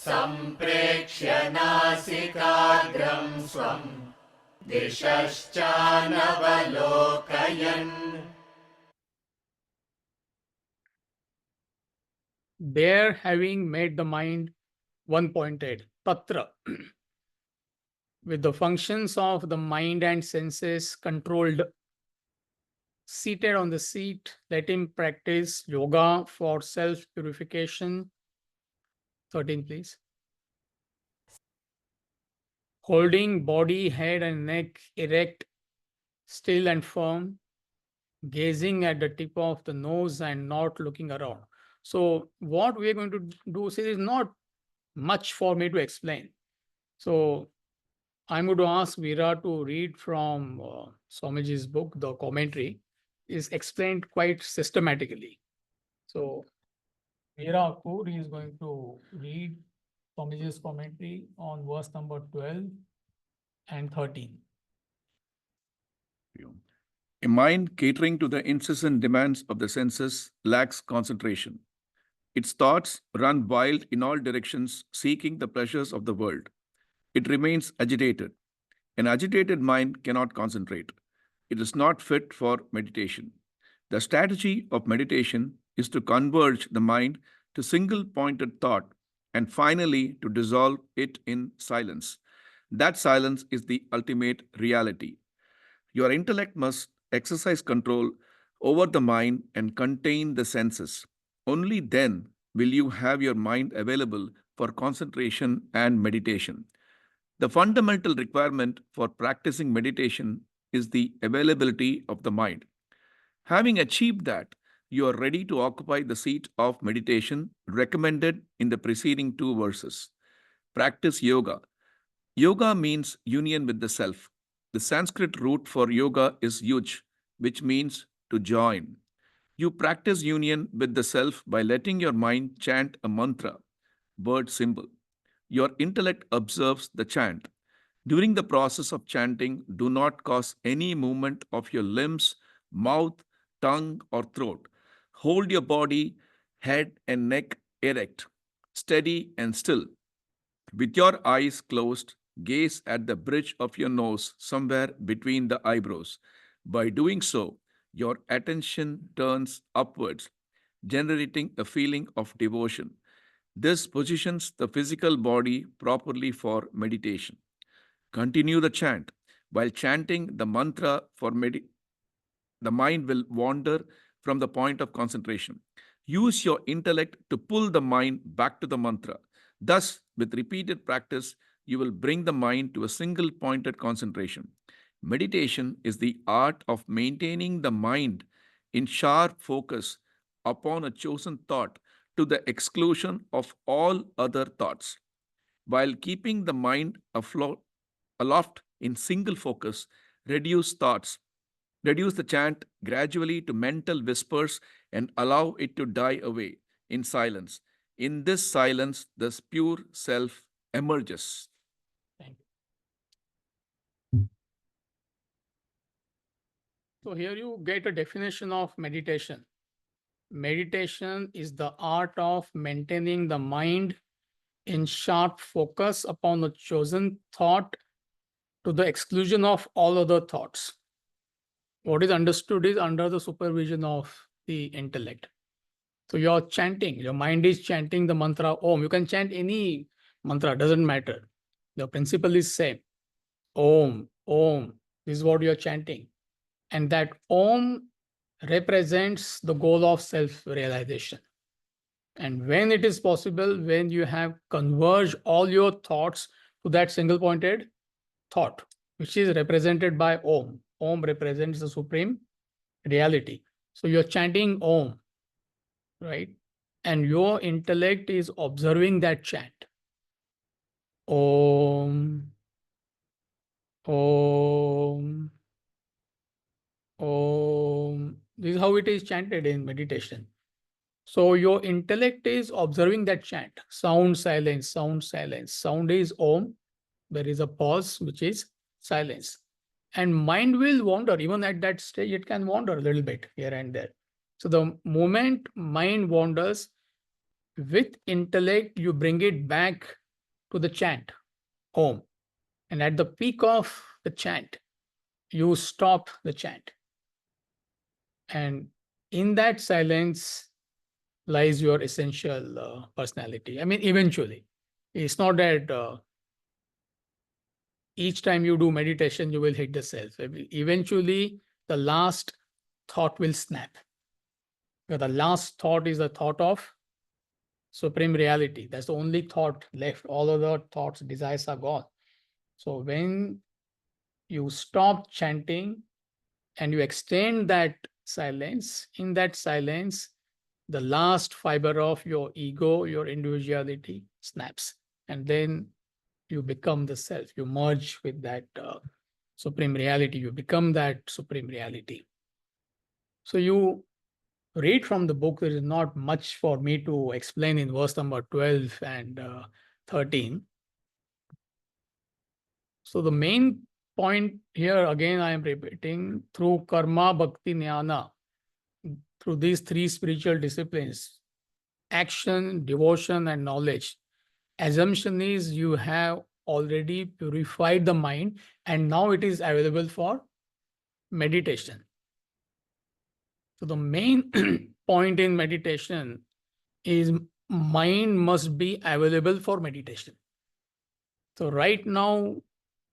सम्प्रेक्ष्य नासिकाग्रं स्वं दिशश्चानवलोकयन्. There, having made the mind one-pointed, tatra, with the functions of the mind and senses controlled, seated on the seat, let him practice yoga for self-purification. 13, please. Holding body, head, and neck erect, still and firm, gazing at the tip of the nose and not looking around. So, what we are going to do is not much for me to explain. So, I'm going to ask Veera to read from Swamiji's book. The commentary is explained quite systematically. So, Veera Kaur is going to read Swamiji's commentary on verse number 12 and 13. A mind catering to the incessant demands of the senses lacks concentration. Its thoughts run wild in all directions, seeking the pleasures of the world. It remains agitated. An agitated mind cannot concentrate. It is not fit for meditation. The strategy of meditation is to converge the mind to single-pointed thought and finally to dissolve it in silence. That silence is the ultimate reality. Your intellect must exercise control over the mind and contain the senses. Only then will you have your mind available for concentration and meditation. The fundamental requirement for practicing meditation is the availability of the mind. Having achieved that, you are ready to occupy the seat of meditation recommended in the preceding two verses. Practice yoga. Yoga means union with the self. The Sanskrit root for yoga is yuj, which means to join. You practice union with the self by letting your mind chant a mantra, word symbol. Your intellect observes the chant. During the process of chanting, do not cause any movement of your limbs, mouth, tongue, or throat. Hold your body, head, and neck erect, steady, and still. With your eyes closed, gaze at the bridge of your nose somewhere between the eyebrows. By doing so, your attention turns upwards, generating a feeling of devotion. This positions the physical body properly for meditation. Continue the chant. While chanting the mantra the mind will wander from the point of concentration. Use your intellect to pull the mind back to the mantra. Thus, with repeated practice, you will bring the mind to a single pointed concentration. Meditation is the art of maintaining the mind in sharp focus upon a chosen thought to the exclusion of all other thoughts. While keeping the mind aloft in single focus, reduce thoughts, reduce the chant gradually to mental whispers and allow it to die away in silence. In this silence, the pure self emerges. Thank you. So here you get a definition of meditation. Meditation is the art of maintaining the mind in sharp focus upon a chosen thought to the exclusion of all other thoughts. What is understood is under the supervision of the intellect. So you're chanting, your mind is chanting the mantra Om. You can chant any mantra, doesn't matter. The principle is same. Om, Om. This is what you're chanting. And that Om represents the goal of self-realization. And when it is possible, when you have converged all your thoughts to that single pointed thought, which is represented by Om. Om represents the supreme reality. So you're chanting Om, right? And your intellect is observing that chant. Om, Om, Om. This is how it is chanted in meditation. So your intellect is observing that chant. Sound, silence, sound, silence. Sound is Om. There is a pause, which is silence. And mind will wander. Even at that stage, it can wander a little bit here and there. So the moment mind wanders, with intellect, you bring it back to the chant, Om. And at the peak of the chant, you stop the chant. And in that silence lies your essential personality. I mean, eventually. It's not that each time you do meditation, you will hit the self. Eventually, the last thought will snap. Because the last thought is the thought of supreme reality. That's the only thought left. All other thoughts, desires are gone. So when you stop chanting and you extend that silence, in that silence, the last fiber of your ego, your individuality snaps. And then you become the self. You merge with that supreme reality. You become that supreme reality. So you read from the book. There is not much for me to explain in verse number 12 and 13. So the main point here, again, I am repeating, through karma, bhakti, jnana, through these three spiritual disciplines, action, devotion, and knowledge, assumption is you have already purified the mind and now it is available for meditation. So the main point in meditation is mind must be available for meditation. So right now,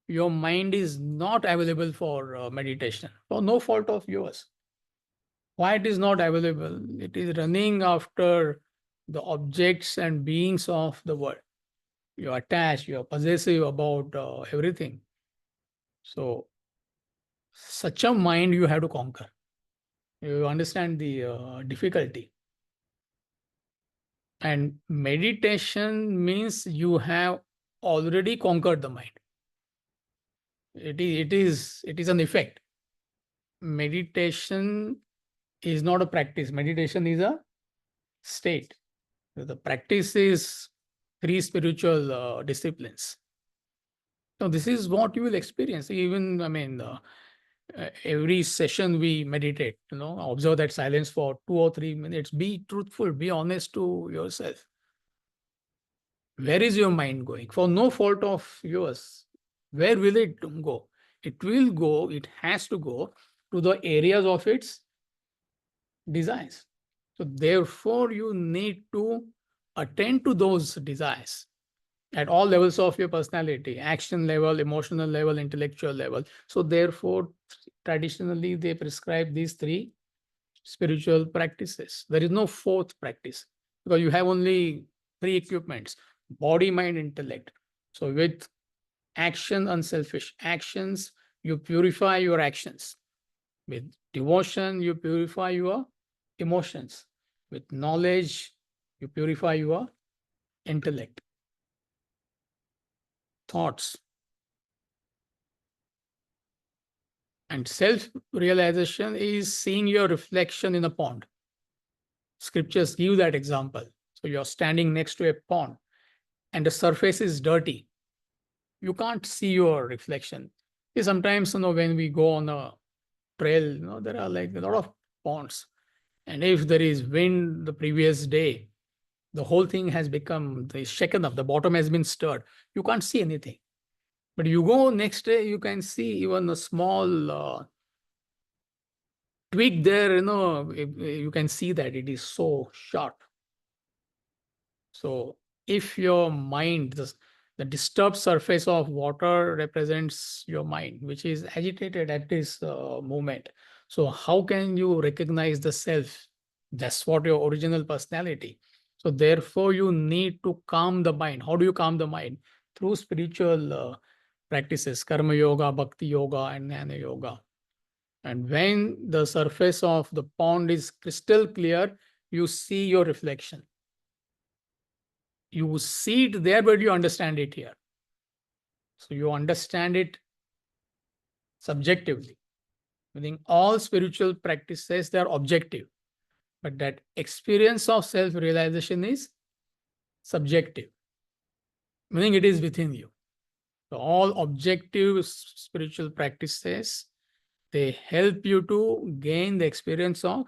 your mind is not available for meditation for no fault of yours. Why it is not available? It is running after the objects and beings of the world. You are attached, you are possessive about everything. So such a mind you have to conquer. You understand the difficulty. And meditation means you have already conquered the mind. It is an effect. Meditation is not a practice. Meditation is a state. The practice is three spiritual disciplines. So this is what you will experience. Even, every session we meditate, observe that silence for 2 or 3 minutes. Be truthful, be honest to yourself. Where is your mind going? For no fault of yours. Where will it go? It will go, it has to go to the areas of its desires. So therefore, you need to attend to those desires at all levels of your personality, action level, emotional level, intellectual level. So therefore, traditionally, they prescribe these three spiritual practices. There is no fourth practice because you have only three equipments: body, mind, intellect. So with action, unselfish actions, you purify your actions. With devotion, you purify your emotions. With knowledge, you purify your intellect, thoughts. And self-realization is seeing your reflection in a pond. Scriptures give that example. So you're standing next to a pond and the surface is dirty. You can't see your reflection. Sometimes, when we go on a trail, there are like a lot of ponds. And if there is wind the previous day, the whole thing has become shaken up. The bottom has been stirred. You can't see anything. But you go next day, you can see even a small twig there, you can see that it is so sharp. So if your mind, the disturbed surface of water represents your mind, which is agitated at this moment. So how can you recognize the self? That's what your original personality. So therefore, you need to calm the mind. How do you calm the mind? Through spiritual practices, karma yoga, bhakti yoga, and jnana yoga. And when the surface of the pond is crystal clear, you see your reflection. You see it there, but you understand it here. So you understand it subjectively. Meaning all spiritual practices, they are objective. But that experience of self-realization is subjective. Meaning it is within you. So all objective spiritual practices, they help you to gain the experience of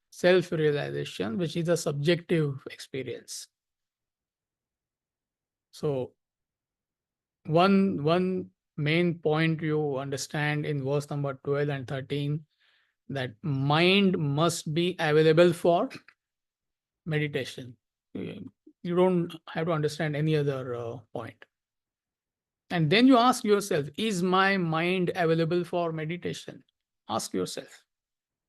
self-realization, which is a subjective experience. So one main point you understand in verse number 12 and 13, that mind must be available for meditation. You don't have to understand any other point. And then you ask yourself, is my mind available for meditation? Ask yourself.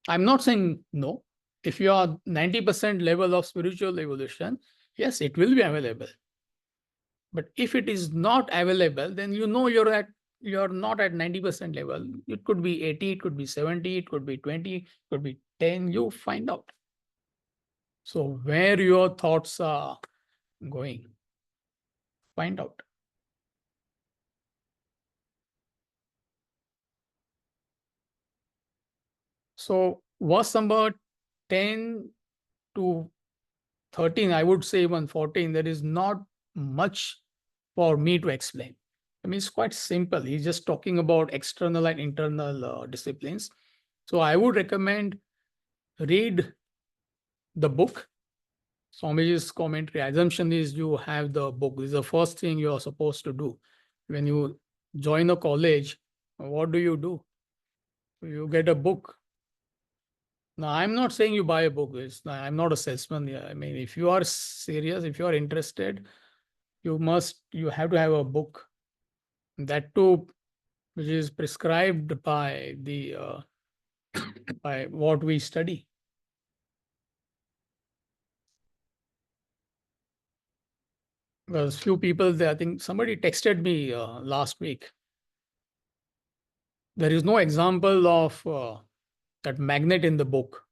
I'm not saying no. If you are 90% level of spiritual evolution, yes, it will be available. But if it is not available, then you're not at 90% level. It could be 80, it could be 70, it could be 20, it could be 10. You find out. So where your thoughts are going, find out. So verse number 10 to 13, I would say even 14, there is not much for me to explain. I mean, it's quite simple. He's just talking about external and internal disciplines. So I would recommend read the book. Swamiji's commentary. Assumption is you have the book. This is the first thing you are supposed to do. When you join a college, what do? You get a book. Now, I'm not saying you buy a book. I'm not a salesman. I mean, if you are serious, if you are interested, you have to have a book. That too, which is prescribed by by what we study. Because few people, I think somebody texted me last week. There is no example of that magnet in the book.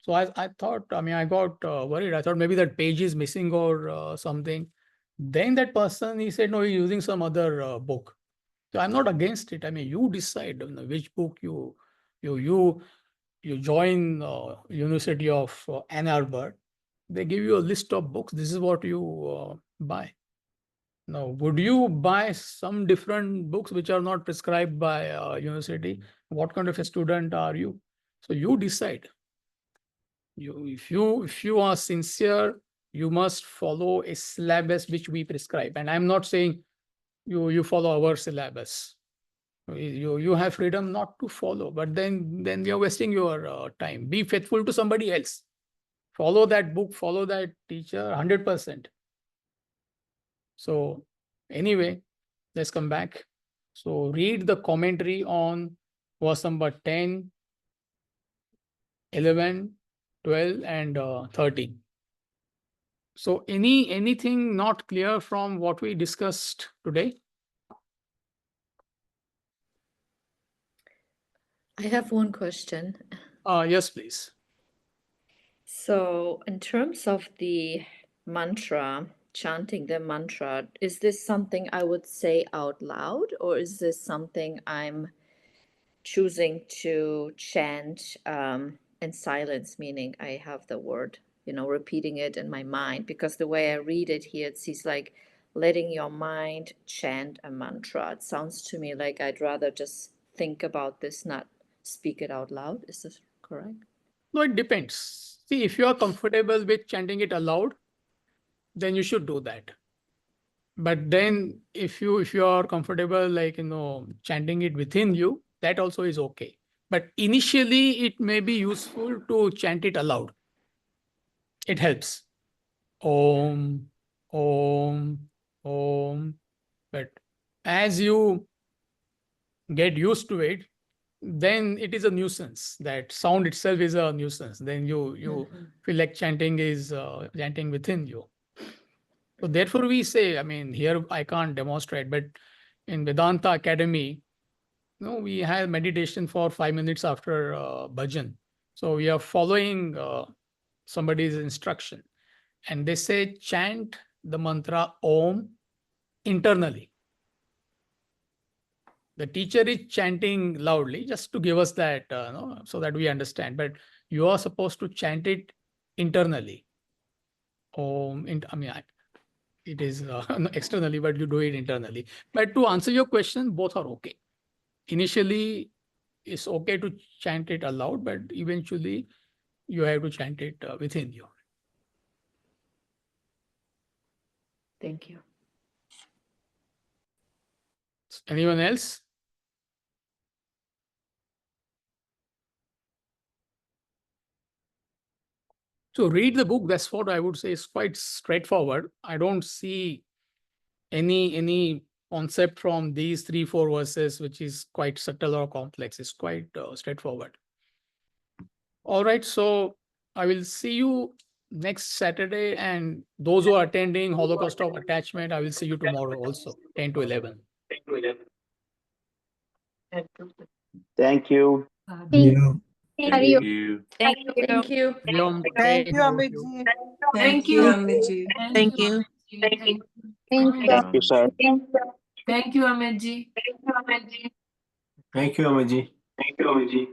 So I thought, I got worried. I thought maybe that page is missing or something. Then that person, he said, no, he's using some other book. So I'm not against it. I mean, you decide which book you join University of Ann Arbor. They give you a list of books. This is what you buy. Now, would you buy some different books which are not prescribed by university? What kind of a student are you? So you decide. If you are sincere, you must follow a syllabus which we prescribe. And I'm not saying you follow our syllabus. You have freedom not to follow, but then you're wasting your time. Be faithful to somebody else. Follow that book, follow that teacher 100%. So anyway, let's come back. So read the commentary on verse number 10, 11, 12, and 13. So anything not clear from what we discussed today? I have one question. Yes, please. So, in terms of the mantra, chanting the mantra, is this something I would say out loud, or is this something I'm choosing to chant in silence, meaning I have the word, repeating it in my mind? Because the way I read it here, it seems like letting your mind chant a mantra. It sounds to me like I'd rather just think about this, not speak it out loud. Is this correct? No, it depends. See, if you are comfortable with chanting it aloud, then you should do that. But then if you are comfortable, like, chanting it within you, that also is okay. But initially, it may be useful to chant it aloud. It helps. Om, Om, Om. But as you get used to it, then it is a nuisance. That sound itself is a nuisance. Then you feel like chanting is chanting within you. So therefore, we say, I mean, here I can't demonstrate, but in Vedanta Academy, we have meditation for 5 minutes after bhajan. So we are following somebody's instruction, and they say chant the mantra Om internally. The teacher is chanting loudly just to give us that, so that we understand. But you are supposed to chant it internally. Om. It is externally, but you do it internally. But to answer your question, both are okay. Initially, it's okay to chant it aloud, but eventually you have to chant it within you. Thank you. Anyone else? So read the book. That's what I would say is quite straightforward. I don't see any concept from these 3-4 verses which is quite subtle or complex. It's quite straightforward. All right, so I will see you next Saturday, and those who are attending Holocaust of Attachment, I will see you tomorrow also, 10 to 11. Thank you. Thank you. Thank you. Hariom, Thank you, Jai Ho. Amitji. Thank you, Amitji. Thank you. Thank you, sir. Thank you, Amitji. Thank you, Amaji.